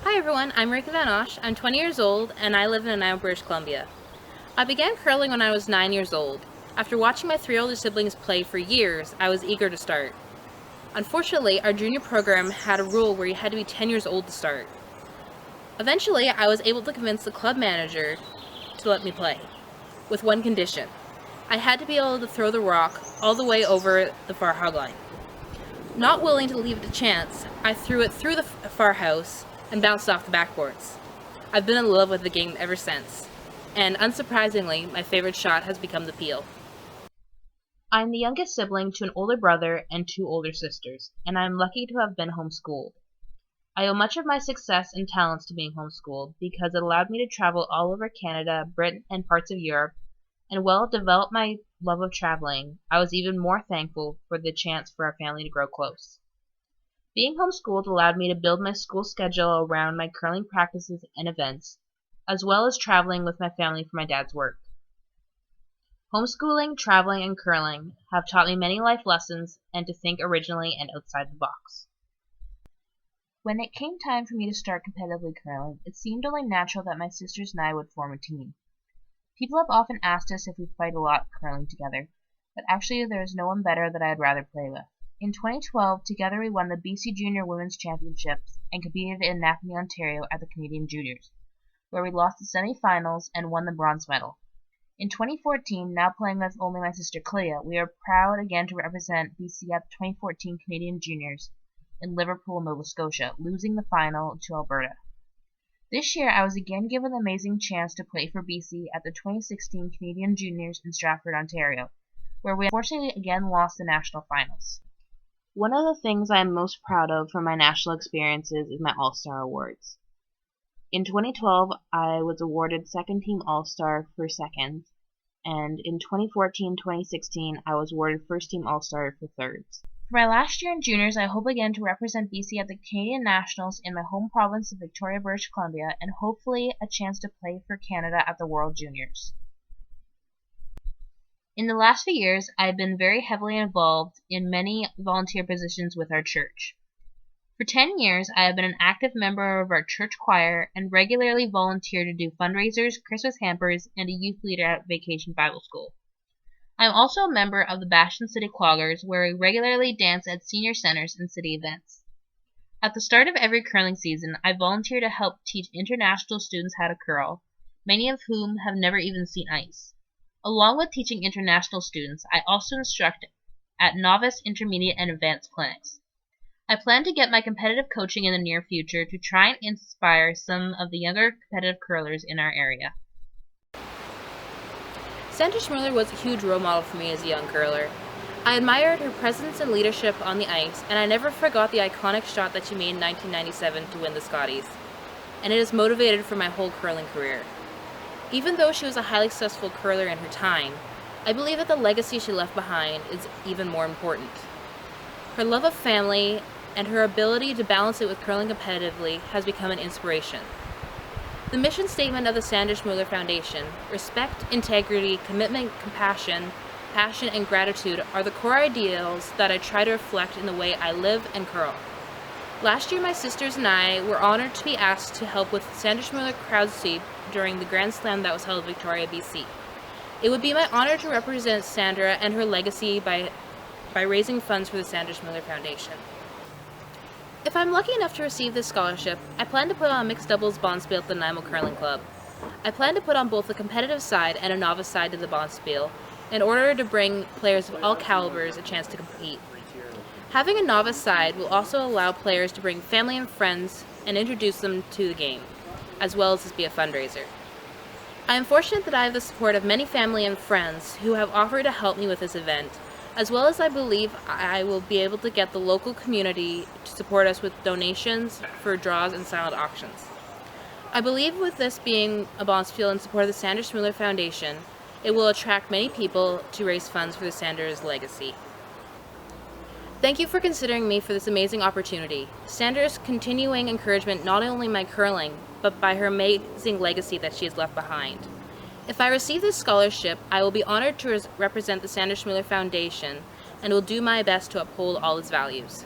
Hi everyone, I'm Rika Van Osch. I'm 20 years old and I live in Nanaimo, British Columbia. I began curling when I was 9 years old. After watching my 3 older siblings play for years, I was eager to start. Unfortunately, our junior program had a rule where you had to be 10 years old to start. Eventually, I was able to convince the club manager to let me play, with one condition. I had to be able to throw the rock all the way over the far hog line. Not willing to leave it to chance, I threw it through the far house and bounced off the backboards. I've been in love with the game ever since, and unsurprisingly, my favorite shot has become the peel. I'm the youngest sibling to an older brother and 2 older sisters, and I'm lucky to have been homeschooled. I owe much of my success and talents to being homeschooled because it allowed me to travel all over Canada, Britain, and parts of Europe, and while it developed my love of traveling, I was even more thankful for the chance for our family to grow close. Being homeschooled allowed me to build my school schedule around my curling practices and events, as well as traveling with my family for my dad's work. Homeschooling, traveling, and curling have taught me many life lessons and to think originally and outside the box. When it came time for me to start competitively curling, it seemed only natural that my sisters and I would form a team. People have often asked us if we fight a lot curling together, but actually there is no one better that I'd rather play with. In 2012, together we won the BC Junior Women's Championships and competed in Napanee, Ontario at the Canadian Juniors, where we lost the semi-finals and won the bronze medal. In 2014, now playing with only my sister Clea, we are proud again to represent BC at the 2014 Canadian Juniors in Liverpool, Nova Scotia, losing the final to Alberta. This year, I was again given the amazing chance to play for BC at the 2016 Canadian Juniors in Stratford, Ontario, where we unfortunately again lost the national finals. One of the things I am most proud of from my national experiences is my All-Star Awards. In 2012, I was awarded Second Team All-Star for seconds, and in 2014-2016, I was awarded First Team All-Star for thirds. For my last year in juniors, I hope again to represent BC at the Canadian Nationals in my home province of Victoria, British Columbia, and hopefully a chance to play for Canada at the World Juniors. In the last few years, I have been very heavily involved in many volunteer positions with our church. For 10 years, I have been an active member of our church choir and regularly volunteer to do fundraisers, Christmas hampers, and a youth leader at Vacation Bible School. I am also a member of the Bastion City Cloggers, where we regularly dance at senior centers and city events. At the start of every curling season, I volunteer to help teach international students how to curl, many of whom have never even seen ice. Along with teaching international students, I also instruct at novice, intermediate, and advanced clinics. I plan to get my competitive coaching in the near future to try and inspire some of the younger competitive curlers in our area. Sandra Schmuller was a huge role model for me as a young curler. I admired her presence and leadership on the ice, and I never forgot the iconic shot that she made in 1997 to win the Scotties, and it has motivated for my whole curling career. Even though she was a highly successful curler in her time, I believe that the legacy she left behind is even more important. Her love of family and her ability to balance it with curling competitively has become an inspiration. The mission statement of the Sandra Schmuller Foundation, respect, integrity, commitment, compassion, passion, and gratitude are the core ideals that I try to reflect in the way I live and curl. Last year, my sisters and I were honored to be asked to help with Sandra Schmuller crowd sweep during the Grand Slam that was held in Victoria, BC. It would be my honor to represent Sandra and her legacy by raising funds for the Sandra Schmuller Foundation. If I'm lucky enough to receive this scholarship, I plan to put on a mixed doubles bonspiel at the Nanaimo Curling Club. I plan to put on both a competitive side and a novice side to the bonspiel in order to bring players of all calibers a chance to compete. Having a novice side will also allow players to bring family and friends and introduce them to the game, as well as be a fundraiser. I am fortunate that I have the support of many family and friends who have offered to help me with this event, as well as I believe I will be able to get the local community to support us with donations for draws and silent auctions. I believe with this being a bonspiel in support of the Sandra Schmuller Foundation, it will attract many people to raise funds for the Sandra's legacy. Thank you for considering me for this amazing opportunity. Sandra's continuing encouragement not only my curling, but by her amazing legacy that she has left behind. If I receive this scholarship, I will be honored to represent the Sandra Schmuller Foundation and will do my best to uphold all its values.